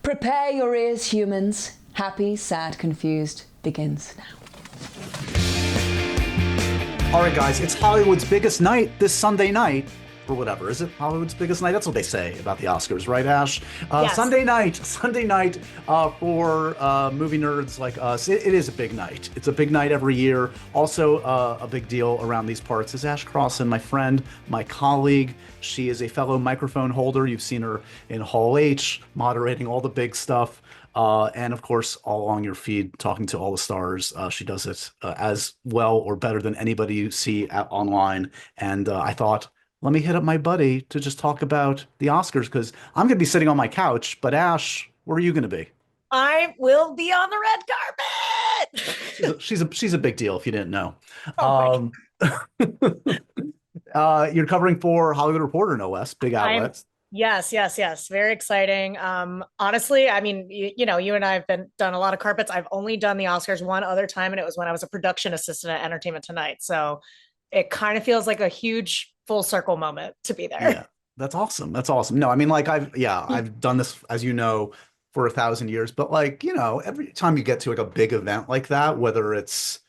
Prepare your ears, humans. Happy, Sad, Confused begins now. All right, guys, it's Hollywood's biggest night this Sunday night. Or whatever. Is it Hollywood's biggest night? That's what they say about the Oscars, right, Ash? Yes. Sunday night for movie nerds like us. It is a big night. It's a big night every year. Also, a big deal around these parts is Ash Crossan, my friend, my colleague. She is a fellow microphone holder. You've seen her in Hall H, moderating all the big stuff. And of course, all along your feed, talking to all the stars. She does it as well or better than anybody you see online. And I thought, let me hit up my buddy to just talk about the Oscars because I'm going to be sitting on my couch. But Ash, where are you going to be? I will be on the red carpet. She's a big deal if you didn't know. Oh You're covering for Hollywood Reporter, no less, big outlet. Yes. Very exciting. Honestly, I mean, you and I have done a lot of carpets. I've only done the Oscars one other time, and it was when I was a production assistant at Entertainment Tonight. So it kind of feels like a huge full circle moment to be there. Yeah, that's awesome. No, I mean, like I've done this, as you know, for 1,000 years, but like, every time you get to like a big event like that, whether it's,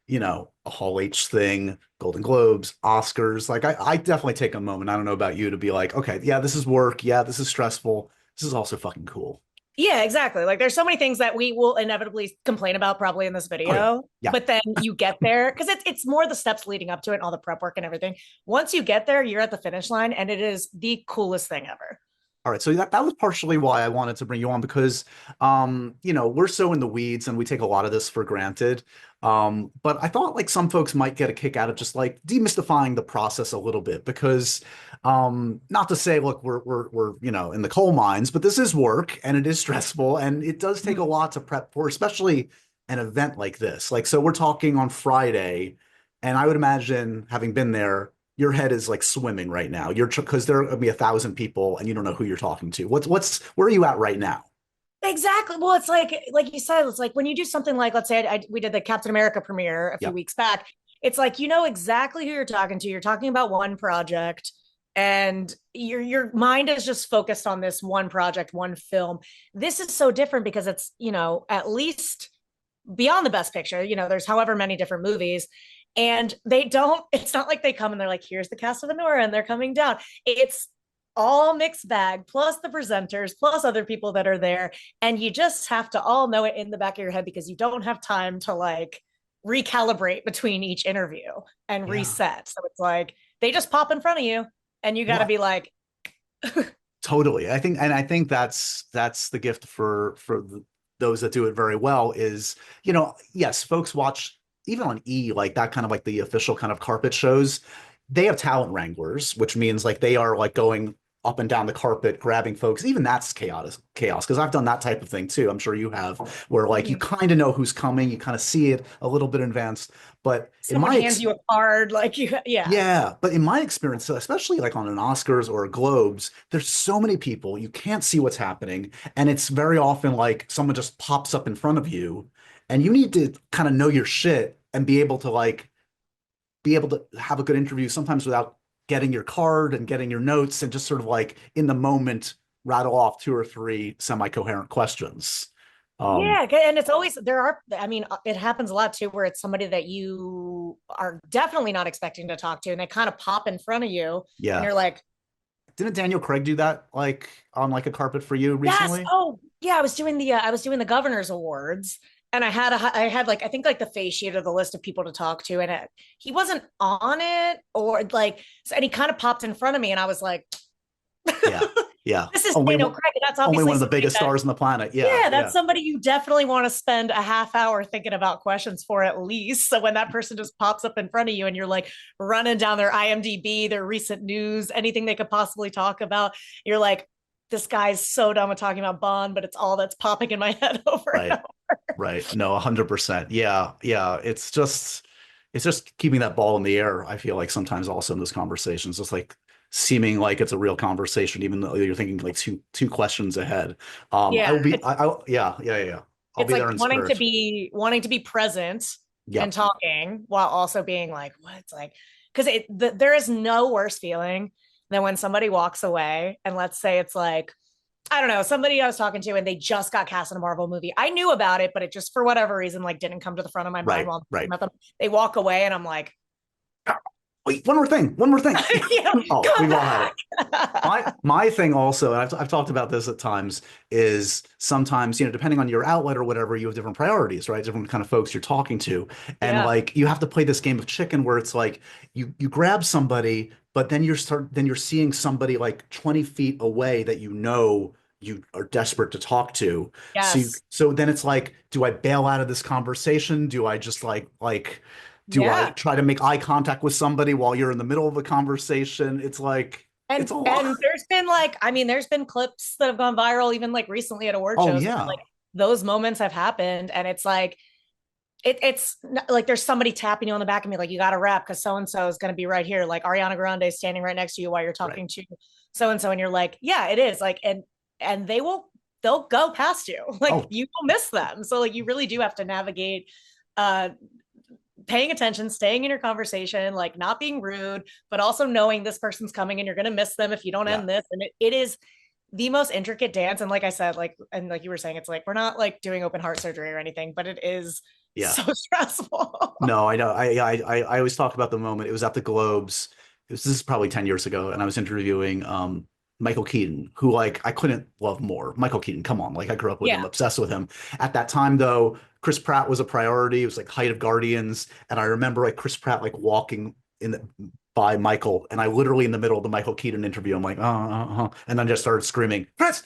a Hall H thing, Golden Globes, Oscars, like I definitely take a moment. I don't know about you to be like, okay, yeah, this is work. Yeah, this is stressful. This is also fucking cool. Yeah, exactly. Like there's so many things that we will inevitably complain about probably in this video, yeah. But then you get there because it's more the steps leading up to it, all the prep work and everything. Once you get there, you're at the finish line and it is the coolest thing ever. All right, so that was partially why I wanted to bring you on because, we're so in the weeds and we take a lot of this for granted. But I thought like some folks might get a kick out of just like demystifying the process a little bit because, not to say, look, we're in the coal mines, but this is work and it is stressful and it does take a lot to prep for, especially an event like this. Like, so we're talking on Friday, and I would imagine, having been there, your head is like swimming right now. Because there will be 1,000 people and you don't know who you're talking to. Where are you at right now? Exactly. Well, it's like you said, it's like when you do something like, let's say we did the Captain America premiere a few weeks back. It's like, you know exactly who you're talking to. You're talking about one project and your mind is just focused on this one project, one film. This is so different because it's, at least beyond the best picture, there's however many different movies. And it's not like they come and they're like, here's the cast of Anora and they're coming down. It's all mixed bag, plus the presenters, plus other people that are there. And you just have to all know it in the back of your head because you don't have time to like recalibrate between each interview and reset. So it's like, they just pop in front of you and you got to be like. Totally. I think that's the gift for those that do it very well is, yes, folks watch even on E, like that kind of like the official kind of carpet shows, they have talent wranglers, which means like they are like going up and down the carpet, grabbing folks. Even that's chaos because I've done that type of thing too. I'm sure you have, where like you kind of know who's coming, you kind of see it a little bit in advance. But someone hands you a card, like yeah. But in my experience, especially like on an Oscars or a Globes, there's so many people you can't see what's happening, and it's very often like someone just pops up in front of you. And you need to kind of know your shit and be able to have a good interview sometimes without getting your card and getting your notes and just sort of like in the moment rattle off 2 or 3 semi-coherent questions. And it's always it happens a lot too where it's somebody that you are definitely not expecting to talk to and they kind of pop in front of you. Yeah. And you're like, didn't Daniel Craig do that like on like a carpet for you recently? Yes. Oh, yeah. I was doing the Governor's Awards. And I had like, I think like the face sheet of the list of people to talk to, and he wasn't on it and he kind of popped in front of me and I was like, yeah. This is Daniel Craig. That's obviously only one of the biggest stars on the planet. Yeah. That's somebody you definitely want to spend a half hour thinking about questions for at least. So when that person just pops up in front of you and you're like running down their IMDb, their recent news, anything they could possibly talk about, you're like, this guy's so done with talking about Bond, but it's all that's popping in my head over and over. Right. No, 100%. Yeah. It's just keeping that ball in the air. I feel like sometimes also in those conversations, it's like seeming like it's a real conversation, even though you're thinking like two questions ahead. Yeah. I'll be it's there like in wanting to be present and talking while also being like, what? It's like, because there is no worse feeling than when somebody walks away and let's say it's like I don't know, somebody I was talking to and they just got cast in a Marvel movie. I knew about it, but it just for whatever reason like didn't come to the front of my mind Right, while I'm right. about them. They walk away and I'm like, Wait, one more thing. Oh, come we've all had back. it. My thing also, and I've talked about this at times, is sometimes, depending on your outlet or whatever, you have different priorities, right? Different kind of folks you're talking to. And Yeah. like you have to play this game of chicken where it's like you grab somebody, but then you're seeing somebody like 20 feet away that you are desperate to talk to. Yes. So then it's like, do I bail out of this conversation? Do I just do I Yeah. try to make eye contact with somebody while you're in the middle of a conversation? It's like, it's a lot. And there's been like, I mean, there's been clips that have gone viral, even like recently at award Oh shows. yeah. Like those moments have happened, and it's like it's like there's somebody tapping you on the back and be like, you got to rap because so and so is going to be right here. Like Ariana Grande is standing right next to you while you're Right. talking to so and so, and you're like, yeah, it is. Like, and they'll go past you. Like Oh, you will miss them. So like you really do have to navigate uh paying attention, staying in your conversation, like not being rude, but also knowing this person's coming and you're going to miss them if you don't yeah. end this. And it is the most intricate dance. And like I said, like, and like you were saying, it's like, we're not like doing open heart surgery or anything, but it is Yeah. so stressful. No, I know. I always talk about the moment. It was at the Globes. This is probably 10 years ago, and I was interviewing Michael Keaton, who like I couldn't love more. Michael Keaton, come on, like I grew up with him, Yeah. obsessed with him. At that time, though, Chris Pratt was a priority. It was like height of Guardians, and I remember like Chris Pratt like walking by Michael, and I literally in the middle of the Michael Keaton interview, I'm like, and then just started screaming, Chris,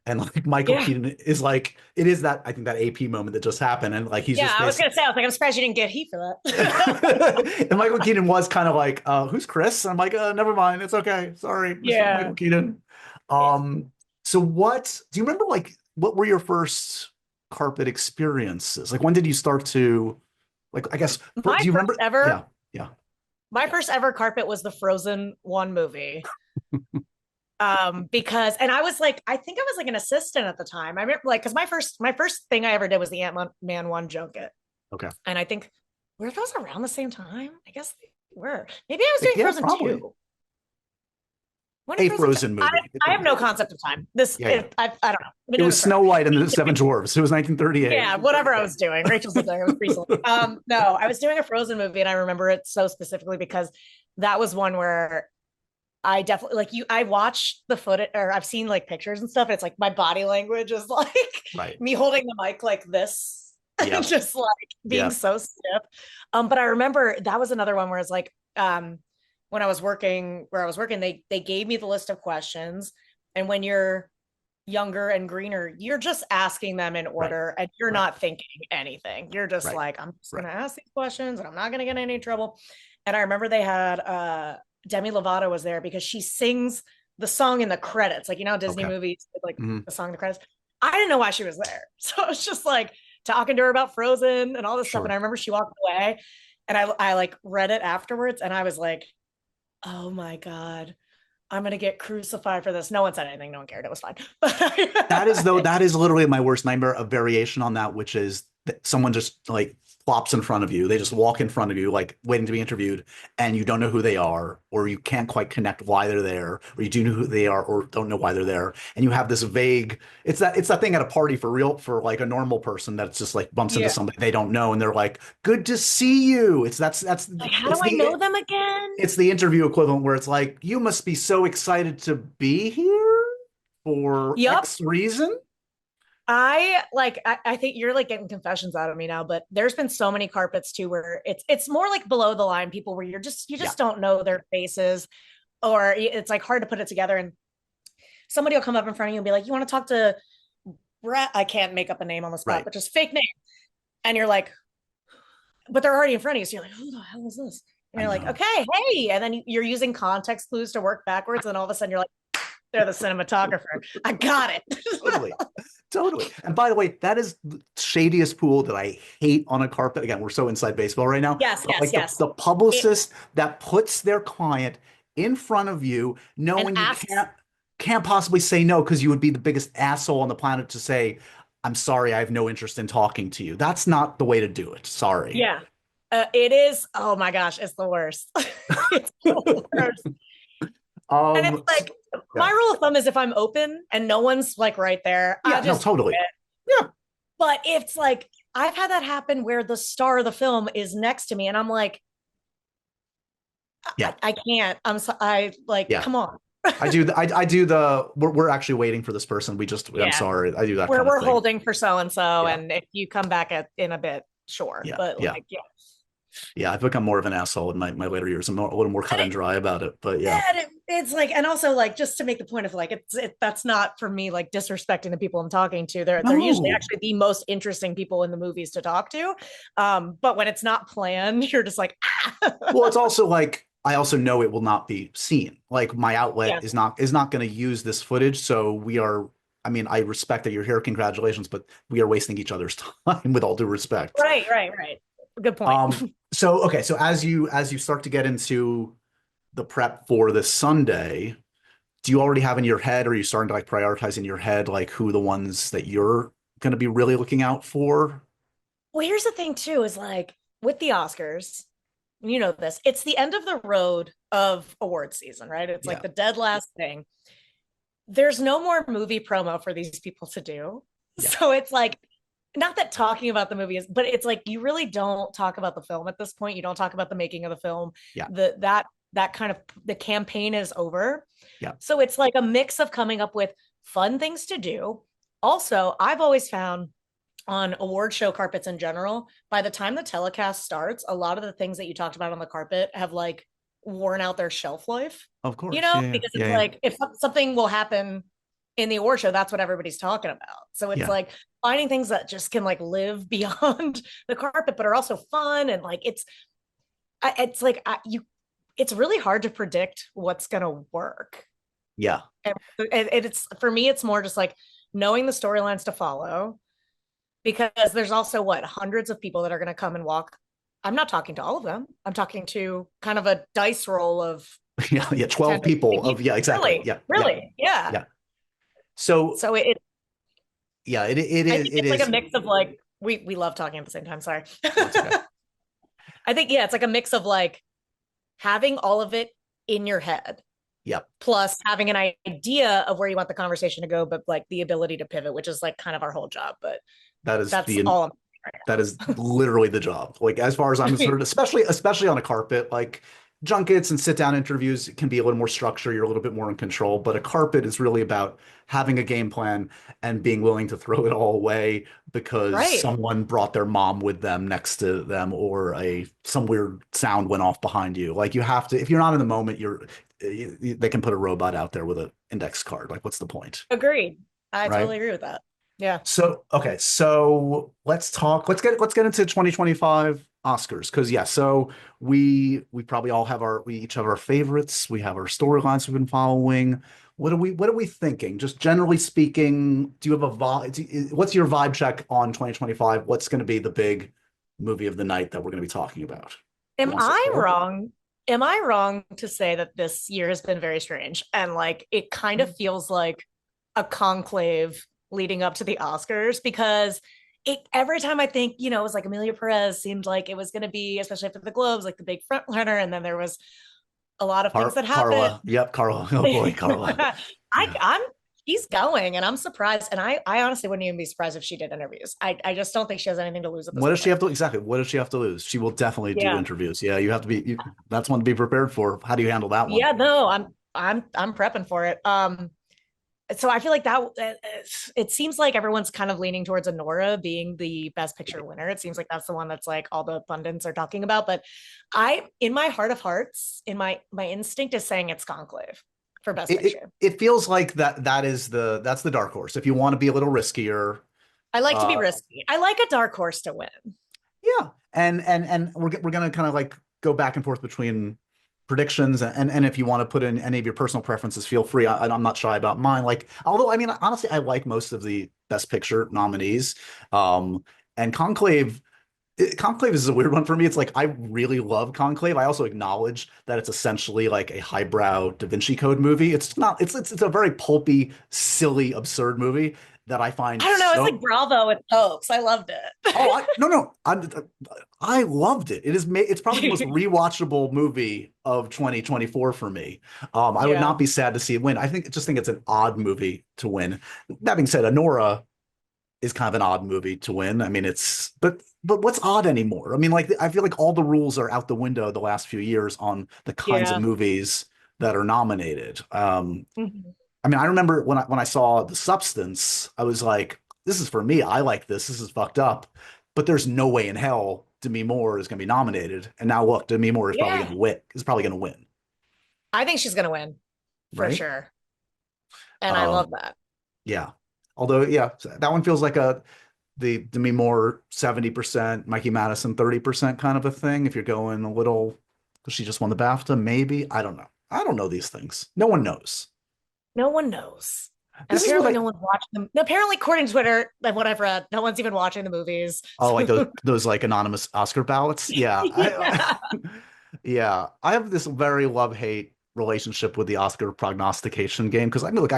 and like Michael Yeah. Keaton is like, it is that I think that AP moment that just happened, and like he's Yeah. just I was going to say, I was like, I'm surprised you didn't get heat for that. and Michael Keaton was kind of like, who's Chris? And I'm like, never mind, it's okay, sorry, Mr. Michael Keaton. So what do you remember? Like, what were your first carpet experiences? Like, when did you start to, like, I guess, do you remember? Ever, Yeah. my first ever carpet was the Frozen 1 movie. Because and I was like, I think I was like an assistant at the time. I remember like because my first thing I ever did was the Ant-Man 1 junket. Okay. And I think were those around the same time? I guess they were. Maybe I was doing Frozen probably. 2. A Frozen movie. I have no concept of time. I don't know. It was Snow White and the Seven Dwarfs. It was 1938. Yeah, whatever I was doing. Rachel said that it was recently. No, I was doing a Frozen movie, and I remember it so specifically because that was one where I definitely like you. I watched the footage, or I've seen like pictures and stuff. And it's like my body language is like me holding the mic like this, and just like being so stiff. But I remember that was another one where it's like, when I was working, they gave me the list of questions, and when you're younger and greener, you're just asking them in order, and you're not thinking anything. You're just like, I'm just gonna ask these questions, and I'm not gonna get in any trouble. And I remember they had Demi Lovato was there because she sings the song in the credits. Like, Disney movies, like the song in the credits. I didn't know why she was there. So I was just like talking to her about Frozen and all this stuff. And I remember she walked away and I like read it afterwards and I was like, oh my God, I'm going to get crucified for this. No one said anything. No one cared. It was fine. that is literally my worst nightmare, a variation on that, which is that someone just like plops in front of you. They just walk in front of you, like waiting to be interviewed, and you don't know who they are, or you can't quite connect why they're there, or you do know who they are, or don't know why they're there. And you have this vague, it's that thing at a party for like a normal person that's just like bumps into somebody they don't know, and they're like, good to see you. That's like, how do I know them again? It's the interview equivalent where it's like, you must be so excited to be here for X reason. I think you're like getting confessions out of me now, but there's been so many carpets too where it's more like below the line people where you just don't know their faces, or it's like hard to put it together, and somebody will come up in front of you and be like, you want to talk to Brett? I can't make up a name on the spot, but just fake name. And you're like, but they're already in front of you. So you're like, who the hell is this? And you're like, okay, hey. And then you're using context clues to work backwards. And all of a sudden you're like, they're the cinematographer. I got it. Totally. And by the way, that is the shadiest pool that I hate on a carpet. Again, we're so inside baseball right now. Yes. The publicist that puts their client in front of you, knowing you can't possibly say no because you would be the biggest asshole on the planet to say, I'm sorry, I have no interest in talking to you. That's not the way to do it. Sorry. Yeah. It is. Oh my gosh, it's the worst. It's the worst. And it's like, my rule of thumb is if I'm open and no one's like right there, Yeah, I just no, totally. Yeah. But it's like I've had that happen where the star of the film is next to me, and I'm like, Yeah. I can't. I like, Yeah. come on. I do. I do the. We're actually waiting for this person. I'm Yeah. sorry. I do that We're kind of we're thing. holding for so and so, Yeah. and if you come back in a bit, sure. Yeah. But Yeah. like, yeah. Yeah. I've become more of an asshole in my later years. I'm a little more cut and dry about it. But yeah. It's like, and also like, just to make the point of like, that's not for me like disrespecting the people I'm talking to. They're usually No. actually the most interesting people in the movies to talk to. But when it's not planned, you're just like, ah. Well, it's also like I also know it will not be seen. Like my outlet Yeah. is not going to use this footage. So we are. I mean, I respect that you're here. Congratulations, but we are wasting each other's time with all due respect. Right. Good point. So okay, so as you start to get into the prep for this Sunday, do you already have in your head, or are you starting to like prioritize in your head like who the ones that you're going to be really looking out for? Well, here's the thing too, is like with the Oscars, you know this, it's the end of the road of award season, right? It's like the dead last thing. There's no more movie promo for these people to do. Yeah. So it's like, not that talking about the movie is, but it's like you really don't talk about the film at this point. You don't talk about the making of the film. Yeah. That kind of, the campaign is over. Yeah. So it's like a mix of coming up with fun things to do. Also, I've always found on award show carpets in general, by the time the telecast starts, a lot of the things that you talked about on the carpet have like worn out their shelf life. Of course. You know, because it's like if something will happen in the award show, that's what everybody's talking about. So it's like finding things that just can like live beyond the carpet, but are also fun. And like, it's really hard to predict what's going to work. Yeah. And it's, for me, it's more just like knowing the storylines to follow, because there's also hundreds of people that are going to come and walk. I'm not talking to all of them. I'm talking to kind of a dice roll of 12 people of exactly. Really. Yeah. So it is like a mix of like we love talking at the same time. Sorry. Okay. I think it's like a mix of like having all of it in your head. Yep. Plus having an idea of where you want the conversation to go, but like the ability to pivot, which is like kind of our whole job. But that's all I'm right now. That is literally the job. Like as far as I'm concerned, especially on a carpet, like junkets and sit down interviews can be a little more structured. You're a little bit more in control, but a carpet is really about having a game plan and being willing to throw it all away because someone brought their mom with them next to them, or some weird sound went off behind you. Like you have to, if you're not in the moment, they can put a robot out there with an index card. Like what's the point? Agreed. I totally agree with that. Yeah. So, okay. So let's get into 2025 Oscars. Cause so we probably all we each have our favorites. We have our storylines we've been following. What are we thinking? Just generally speaking, do you have a vibe? What's your vibe check on 2025? What's going to be the big movie of the night that we're going to be talking about? Am I wrong to say that this year has been very strange? And like, it kind of feels like a conclave leading up to the Oscars, because every time I think, it was like Amelia Perez seemed like it was going to be, especially after the Globes, like the big front runner. And then there was a lot of things that happened. Carla. Yep. Carla. Oh boy, Carla. She's going, and I'm surprised. And I honestly wouldn't even be surprised if she did interviews. I just don't think she has anything to lose at this point. What does she have to lose? She will definitely do interviews. Yeah. You have to be, that's one to be prepared for. How do you handle that one? Yeah, no, I'm prepping for it. So I feel like that it seems like everyone's kind of leaning towards Anora being the best picture winner. It seems like that's the one that's like all the pundits are talking about, but in my heart of hearts, in my instinct is saying it's Conclave for best picture. It feels like that's the dark horse. If you want to be a little riskier. I like to be risky. I like a dark horse to win. Yeah. And we're going to kind of like go back and forth between predictions, and if you want to put in any of your personal preferences, feel free. I'm not shy about mine. Like, although I mean, honestly, I like most of the best picture nominees. And Conclave is a weird one for me. It's like I really love Conclave. I also acknowledge that it's essentially like a highbrow Da Vinci Code movie. It's not. It's a very pulpy, silly, absurd movie. that I find I don't know. It's so. like Bravo with Popes. I loved it. Oh, no, I loved it. It's probably the most rewatchable movie of 2024 for me. I would Yeah. not be sad to see it win. Just think it's an odd movie to win. That being said, Honora is kind of an odd movie to win. I mean, but what's odd anymore? I mean, like I feel like all the rules are out the window the last few years on the kinds of Yeah. movies that are nominated. Mhm. I mean, I remember when I saw The Substance, I was like, this is for me. I like this. This is fucked up. But there's no way in hell Demi Moore is going to be nominated. And now look, Demi Moore is probably going Yeah. to win. Is probably going to win, I think she's gonna win for right? sure. And I love Um, that. yeah. Although, yeah, that one feels like the Demi Moore 70%, Mikey Madison 30% kind of a thing. If you're going a little, because she just won the BAFTA, maybe. I don't know. I don't know these things. No one knows. No one knows. And This is what apparently no one's watching them. Apparently, according to Twitter, and what I've read, no one's even watching the movies. Oh, like those like anonymous Oscar ballots. Yeah. Yeah. Yeah. I have this very love-hate relationship with the Oscar prognostication game because I mean, look,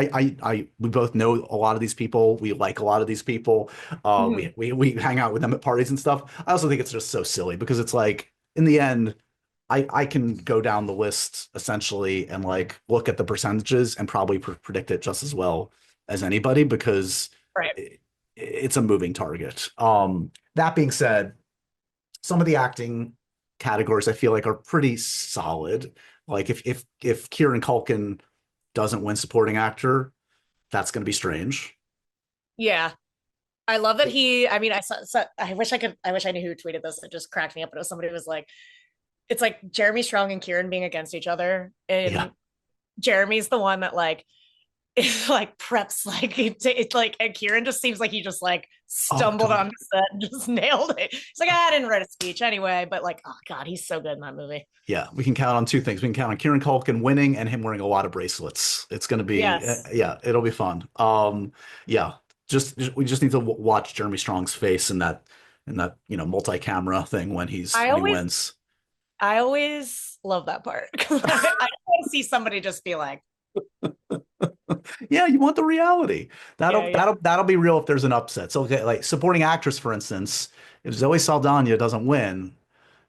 we both know a lot of these people. We like a lot of these people. Mhm. We hang out with them at parties and stuff. I also think it's just so silly because it's like in the end, I can go down the list essentially and like look at the percentages and probably predict it just as well as anybody because Right. it's a moving target. That being said, some of the acting categories I feel like are pretty solid. Like if Kieran Culkin doesn't win supporting actor, that's going to be strange. Yeah. I love that I mean, I wish I knew who tweeted this. It just cracked me up. But it was somebody who was like, it's like Jeremy Strong and Kieran being against each other. Yeah. And Jeremy's the one that like is like preps like it's like, and Kieran just seems like he just like Oh, stumbled on God. set and just nailed it. He's like, I didn't write a speech anyway, but like, oh God, he's so good in that movie. Yeah, we can count on two things. We can count on Kieran Culkin winning and him wearing a lot of bracelets. It's going to be, Yes. yeah, it'll be fun. Yeah, we just need to watch Jeremy Strong's face in that multi-camera thing I when he always wins. I always love that part. I want to see somebody just be like, Yeah, you want the reality. yeah, yeah. That'll be real if there's an upset. So, okay, like supporting actress, for instance, if Zoe Saldana doesn't win,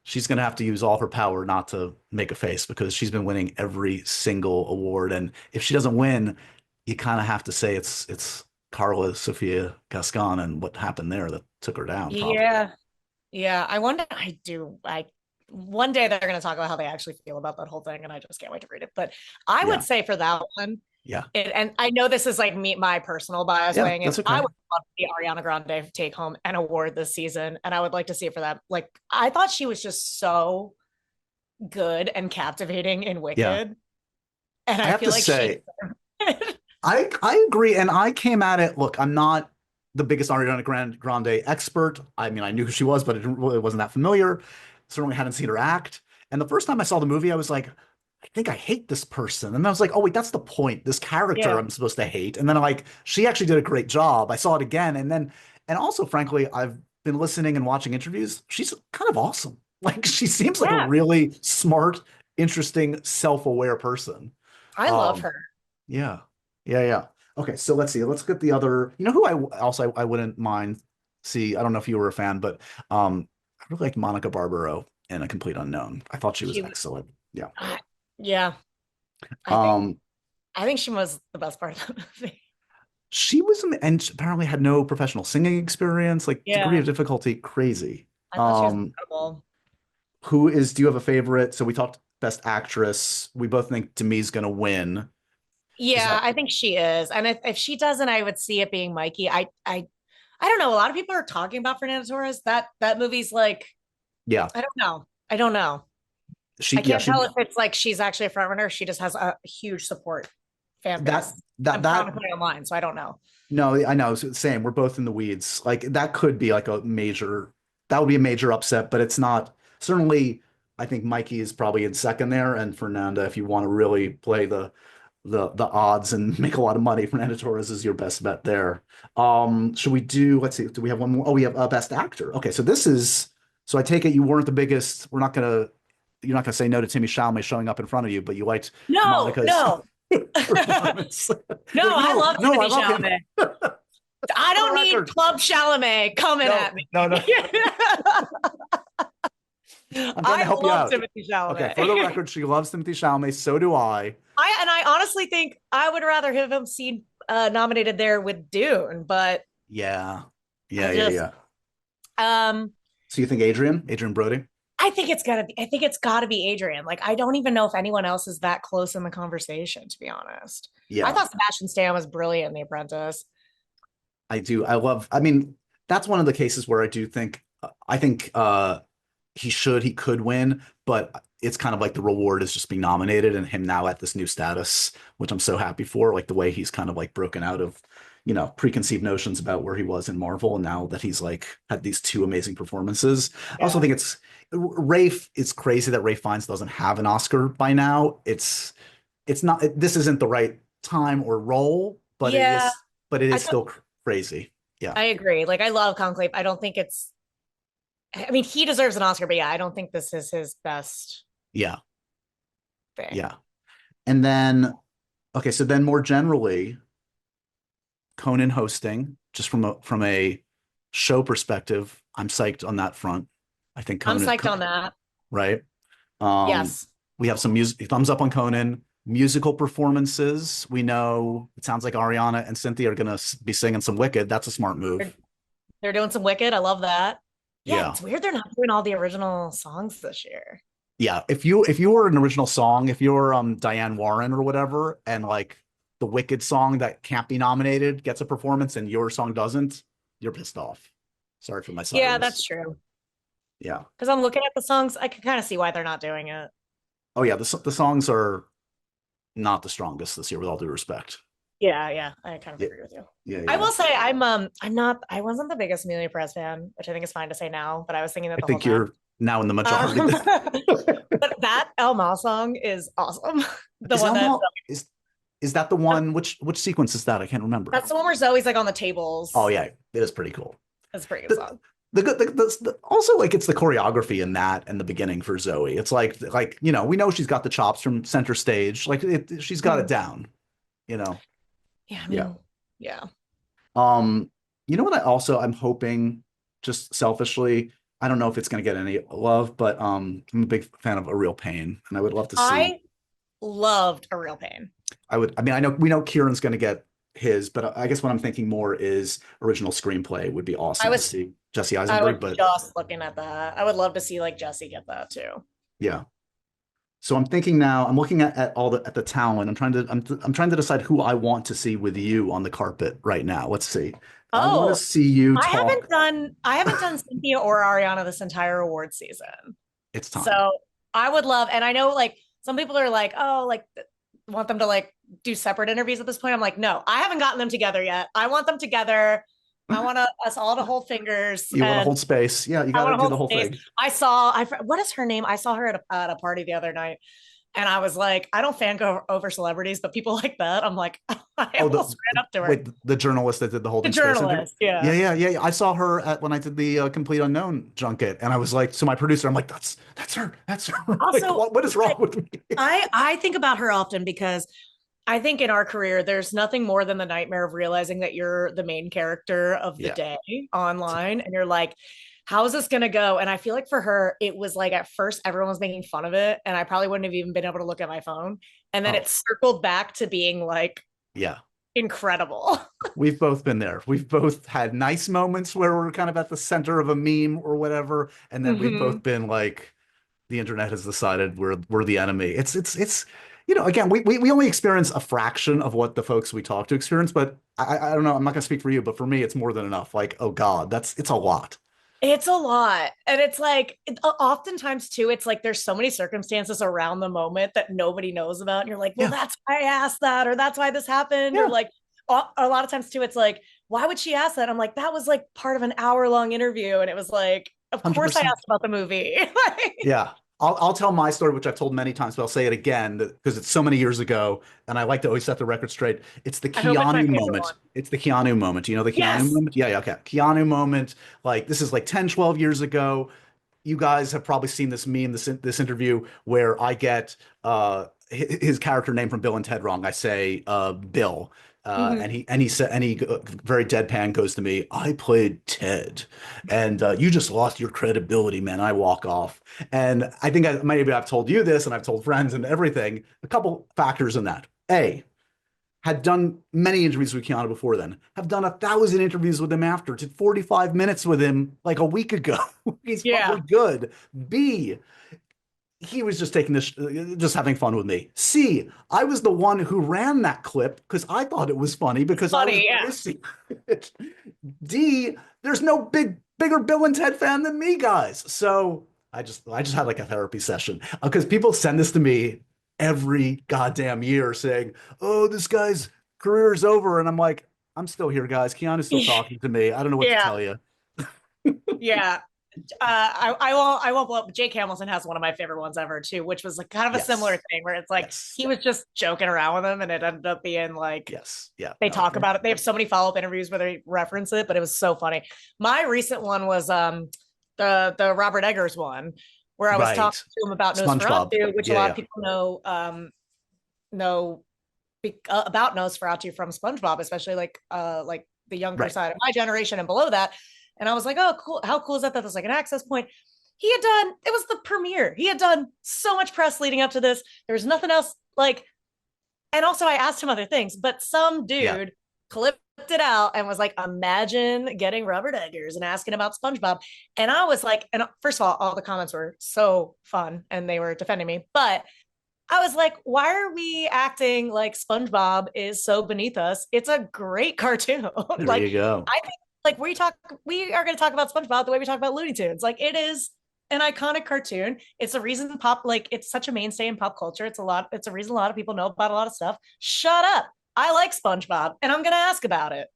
she's going to have to use all her power not to make a face because she's been winning every single award. And if she doesn't win, you kind of have to say it's Carla Sofia Gascon and what happened there that took her down, probably. Yeah. Yeah. I one day they're going to talk about how they actually feel about that whole thing. And I just can't wait to read it. But I Yeah, would say for that one, yeah, and I know this is like my personal bias yeah. weighing in. That's I okay. would love to see Ariana Grande take home an award this season. And I would like to see it for that. Like, I thought she was just so good and captivating in Yeah, Wicked. And I I have feel to like she, say, I agree, and I came at it. Look, I'm not the biggest Ariana Grande expert. I mean, I knew who she was, but it really wasn't that familiar. Certainly hadn't seen her act. And the first time I saw the movie, I was like, I think I hate this person. And I was like, oh wait, that's the point. This character yeah, I'm supposed to hate. And then like she actually did a great job. I saw it again, and also, frankly, I've been listening and watching interviews. She's kind of awesome. Like she seems like a yeah, really smart, interesting, self-aware person. I love Um, her. yeah. Yeah, yeah. Okay, so let's see. Let's get the other. You know who I wouldn't mind see. I don't know if you were a fan, but I really liked Monica Barbaro in A Complete Unknown. I thought she was She, excellent. Yeah. uh, yeah, I think Um, I think she was the best part of the movie. she was and she apparently had no professional singing experience. Like degree Yeah, of difficulty, crazy. I thought she was Um, incredible. do you have a favorite? So we talked Best Actress. We both think Demi's gonna win. Is Yeah, that I think she is. And if she doesn't, I would see it being Mikey. I don't know. A lot of people are talking about Fernanda Torres. That movie's like, yeah. I don't know. I don't know. I Yeah, can't tell if it's like she's actually a front runner. She just has a huge support fan that base. that I'm trying that to put it online, so I don't know. No, I know. Same. We're both in the weeds. Like that could be like that would be a major upset, but it's not. Certainly, I think Mikey is probably in second there, and Fernanda, if you want to really play the odds and make a lot of money, Fernanda Torres is your best bet there. Should we do? Let's see. Do we have one more? Oh, we have Best Actor. Okay, so this is. So I take it you weren't the biggest. You're not gonna say no to Timmy Chalamet showing up in front of you, but you liked No, Monica's no, no. performance. You're like, I no, love no, I Timothy love him. Chalamet. I For the don't need record. Club Chalamet coming No, at me. no, no. I'm trying to I help you love out. Timothy Okay, for the Chalamet. record, she loves Timothy Chalamet. So do I. I honestly think I would rather have him seen nominated there with Dune, but Yeah, I yeah, yeah, just yeah. um So you think Adrian Brody? I think it's gotta be Adrian. Like I don't even know if anyone else is that close in the conversation, to be honest. I Yeah, thought Sebastian Stan was brilliant in The Apprentice. I do. I mean, that's one of the cases where I think he could win, but it's kind of like the reward is just being nominated and him now at this new status, which I'm so happy for, like the way he's kind of like broken out of, preconceived notions about where he was in Marvel, and now that he's like had these two amazing performances. I also Yeah. think it's crazy that Rafe Fiennes doesn't have an Oscar by now. It's not this isn't the right time or role, but Yeah, it I is th- still crazy. Yeah. I agree. Like I love Conclave. I don't think it's I mean, he deserves an Oscar, but yeah, I don't think this is his best Yeah. thing. Yeah. And then okay, so then more generally, Conan hosting, just from a show perspective, I'm psyched on that front. I think I'm Conan, psyched on that. right? Um, Yes. we have some music thumbs up on Conan. Musical performances. We know it sounds like Ariana and Cynthia are gonna be singing some Wicked. That's a smart They're, move. they're doing some Wicked. I love that. Yeah, Yeah. it's weird they're not doing all the original songs this year. Yeah. If you were an original song, if you're Diane Warren or whatever, and like the Wicked song that can't be nominated gets a performance and your song doesn't, you're pissed off. Sorry for my Yeah, that's sirens. true. Yeah. Because I'm looking at the songs, I can kind of see why they're not doing it. Oh yeah, the songs are not the strongest this year, with all due respect. Yeah, yeah, I kind of Yeah, agree with you. yeah, I yeah. will say I wasn't the biggest Amelia Perez fan, which I think is fine to say now, but I was thinking that I the whole think time. you're now in the majority. Um, but that El Ma song is awesome. The Is one that Elmo is that the one? Which sequence is that? I can't remember. that's the one where Zoe's like on the Oh tables. yeah, it is pretty cool. That's a pretty good The, song. also like it's the choreography in that and the beginning for Zoe. It's like we know she's got the chops from center stage. Like she's got it Mhm. down. You know. Yeah, I Yeah. mean, yeah. Um, you know what I'm hoping, just selfishly, I don't know if it's gonna get any love, but I'm a big fan of A Real Pain, and I would love to see. I loved A Real Pain. I mean, I know we know Kieran's gonna get his, but I guess what I'm thinking more is original screenplay would be I awesome to was see Jesse I was Eisenberg, but just looking at that. I would love to see like Jesse get that too. yeah. So I'm thinking now, I'm looking at all the talent. I'm trying to decide who I want to see with you on the carpet right now. Let's see. I want to Oh, see you talk. I haven't done Cynthia or Ariana this entire award season. It's time. So I would love, and I know like some people are like, oh, like want them to like do separate interviews at this point. I'm like, no, I haven't gotten them together yet. I want them together. I want us all to hold fingers You want to and hold space. Yeah, you I got want to to do the hold whole space. thing. What is her name? I saw her at a party the other night. And I was like, I don't fan go over celebrities, but people like that, I'm like, I Oh, almost ran up to her. wait, the journalist that did the The holding space interview? journalist, yeah. Yeah. I saw her when I did the Complete Unknown junket, and I was like, so my producer, I'm like, that's her. Like, Also, what is wrong with me? I think about her often because I think in our career, there's nothing more than the nightmare of realizing that you're the main character of the Yeah. day online. And you're like, how is this going to go? And I feel like for her, it was like at first everyone was making fun of it. And I probably wouldn't have even been able to look at my phone. And then Oh, it circled back to being like yeah. incredible. We've both been there. We've both had nice moments where we're kind of at the center of a meme or whatever, and then we've Mhm. both been like, the internet has decided we're the enemy. It's again, we only experience a fraction of what the folks we talk to experience, but I don't know. I'm not gonna speak for you, but for me, it's more than enough. Like, oh God, it's a lot. It's a lot. And it's like, oftentimes too, it's like there's so many circumstances around the moment that nobody knows about. And you're like, well, Yeah, that's why I asked that, or that's why this happened. Or yeah, like, a lot of times too, it's like, why would she ask that? I'm like, that was like part of an hour-long interview. And it was like, of course I 100%. asked about the movie. Yeah. I'll tell my story, which I've told many times, but I'll say it again because it's so many years ago, and I like to always set the record straight. It's the I hope it's my Keanu favorite moment. one. It's the Keanu moment. Do you know the Keanu Yes. moment? Yeah, okay. Keanu moment. Like this is like 10, 12 years ago. You guys have probably seen this meme, this interview where I get his character name from Bill and Ted wrong. I say Bill. And he said, and he very deadpan goes to me, I played Ted, and you just lost your credibility, man. I walk off. And I think maybe I've told you this, and I've told friends and everything. A couple factors in that. A, had done many interviews with Keanu before then, have done 1,000 interviews with him after, did 45 minutes with him like a week ago. He's probably good. B, he was just taking this, just having fun with me. C, I was the one who ran that clip because I thought it was funny because I was missing it. D, there's no bigger Bill and Ted fan than me, guys. So I just had like a therapy session because people send this to me every goddamn year saying, "Oh, this guy's career is over," and I'm like, "I'm still here, guys. Keanu's still talking to me. I don't know what to tell you." Yeah. I won't blow up. Jake Hamilton has one of my favorite ones ever too, which was like kind of a similar thing where it's like he was just joking around with him and it ended up being like they talk about it. They have so many follow-up interviews where they reference it, but it was so funny. My recent one was the Robert Eggers one where I was talking to him about Nosferatu, which a lot of people know about Nosferatu from SpongeBob, especially like the younger side of my generation and below that. And I was like, oh, cool. How cool is that? That there's like an access point. It was the premiere. He had done so much press leading up to this. There was nothing else like, and also I asked him other things, but some dude clipped it out and was like, imagine getting Robert Eggers and asking about SpongeBob. And I was like, and first of all the comments were so fun and they were defending me, but I was like, why are we acting like SpongeBob is so beneath us? It's a great cartoon. There you go. I think like we are going to talk about SpongeBob the way we talk about Looney Tunes. Like it is an iconic cartoon. It's a reason it's such a mainstay in pop culture. It's a reason a lot of people know about a lot of stuff. Shut up. I like SpongeBob and I'm going to ask about it.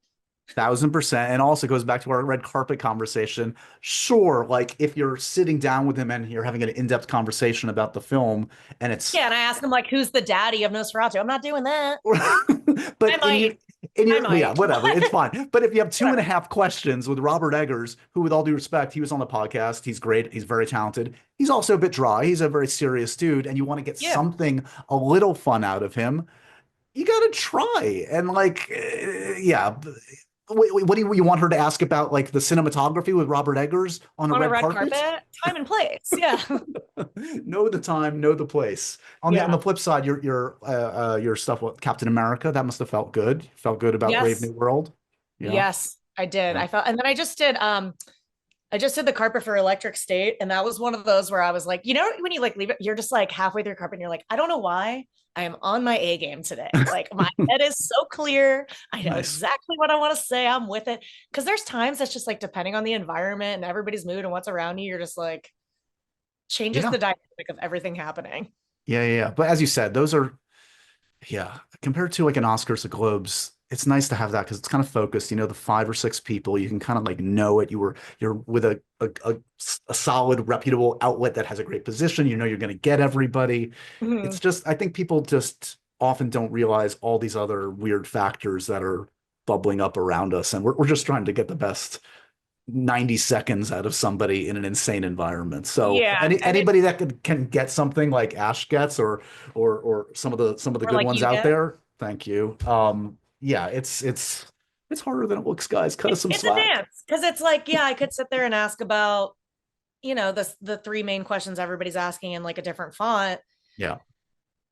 1,000%. And also goes back to our red carpet conversation. Sure, like if you're sitting down with him and you're having an in-depth conversation about the film and it's and I asked him like, who's the daddy of Nosferatu? I'm not doing that. But whatever, it's fine. But if you have 2.5 questions with Robert Eggers, who with all due respect, he was on the podcast, he's great, he's very talented, he's also a bit dry, he's a very serious dude, and you want to get something a little fun out of him, you gotta try. And like what do you want her to ask about, like the cinematography with Robert Eggers on a red carpet? Time and place. Know the time, know the place. On the flip side, your stuff with Captain America, that must have felt good. Felt good about Brave New World. Yes, I did. I felt, and then I just did the carpet for Electric State, and that was one of those where I was like, you know, when you like leave it, you're just like halfway through carpet and you're like, I don't know why I am on my A game today. Like my head is so clear. I know exactly what I want to say. I'm with it. Because there's times that's just like, depending on the environment and everybody's mood and what's around you, you're just like, changes the dynamic of everything happening. Yeah. But as you said, those are, compared to like an Oscars or Globes, it's nice to have that because it's kind of focused, you know, the 5 or 6 people, you can kind of like know it. You're with a solid, reputable outlet that has a great position. You know, you're going to get everybody. Mm-hmm. It's just, I think people just often don't realize all these other weird factors that are bubbling up around us. And we're just trying to get the best 90 seconds out of somebody in an insane environment. So anybody that can get something like Ash gets or some of the good like ones out there. Thank you. It's harder than it looks, guys. Cut us some slack. It's a dance because it's like, I could sit there and ask about, you know, the 3 main questions everybody's asking in like a different font. Yeah.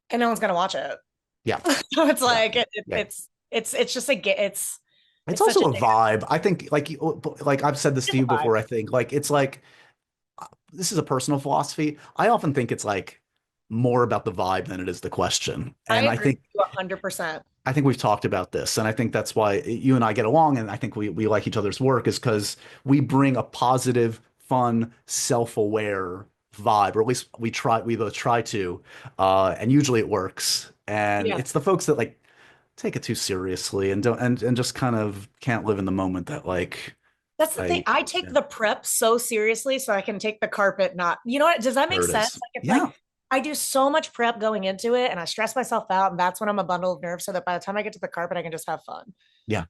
And no one's gonna watch it. Yeah. So it's like it's just it's also a vibe. I think like I've said this to you before. I think like it's like this is a personal philosophy. I often think it's like more about the vibe than it is the question. And I think 100%. I think we've talked about this, and I think that's why you and I get along, and I think we like each other's work is because we bring a positive, fun, self-aware vibe, or at least we both try to, and usually it works. And it's the folks that like take it too seriously and don't and just kind of can't live in the moment that like. That's the thing. I take the prep so seriously, so I can take the carpet not. You know what? Does that make sense? Like it's like I do so much prep going into it and I stress myself out. And that's when I'm a bundle of nerves so that by the time I get to the carpet, I can just have fun. Yeah,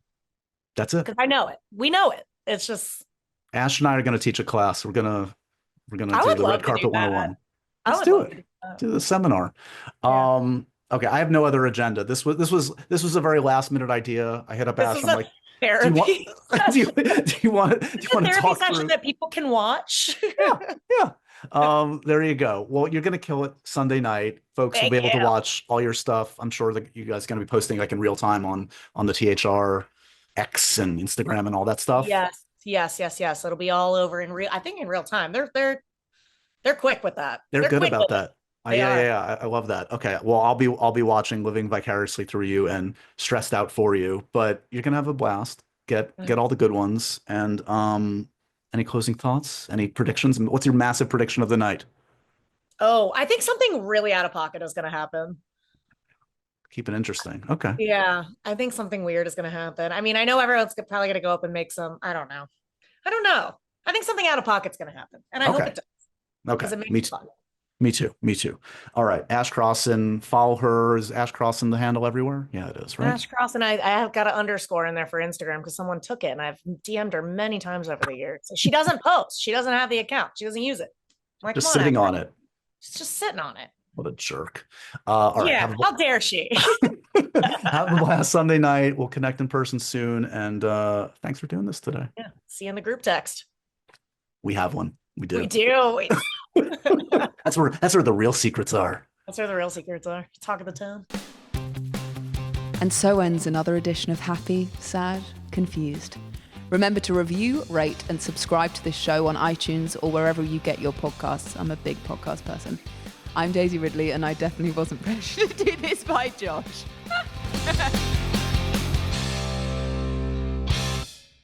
that's it. Because I know it. We know it. It's just. Ash and I are going to teach a class. We're going to do the Red Carpet 101. Let's do it. Do the seminar. Okay, I have no other agenda. This was a very last minute idea. I hit up This Ash. is I'm a like, therapy do you, session. do you want to It's a therapy talk session through? that people can watch. Yeah, yeah. There you go. Well, you're gonna kill it Sunday night. Folks will be Thank able to you. watch all your stuff. I'm sure that you guys are gonna be posting like in real time on the THR X and Instagram and all that stuff. Yes, yes, yes, yes. It'll be all over in real. I think in real time. They're quick with that. They're They're good quick about with it. that. They Yeah, yeah, are. yeah. I love that. Okay. Well, I'll be watching, living vicariously through you and stressed out for you, but you're gonna have a blast. Get all the good ones. And any closing thoughts? Any predictions? What's your massive prediction of the night? Oh, I think something really out of pocket is going to happen. Keep it interesting. Okay. Yeah, I think something weird is going to happen. I mean, I know everyone's probably going to go up and make some. I don't know. I don't know. I think something out of pocket's going to happen, and I hope Okay. it does Okay. because it Me makes it too. fun. Me too. Me too. All right. Ash Crossan, follow her. Is Ash Crossan the handle everywhere? Yeah, it is, right? Ash Cross, and I have got an underscore in there for Instagram because someone took it, and I've DM'd her many times over the years. So she doesn't post. She doesn't have the account. She doesn't use it. I'm like, Just come on, sitting Ash. on it. She's just sitting on it. What a jerk. All right. Yeah, how dare she? Have a blast Sunday night. We'll connect in person soon. And thanks for doing this today. Yeah, see you in the group text. We have one. We do. We do. That's where the real secrets are. That's where the real secrets are. Talk of the town. And so ends another edition of Happy, Sad, Confused. Remember to review, rate, and subscribe to this show on iTunes or wherever you get your podcasts. I'm a big podcast person. I'm Daisy Ridley, and I definitely wasn't pressured to do this by Josh.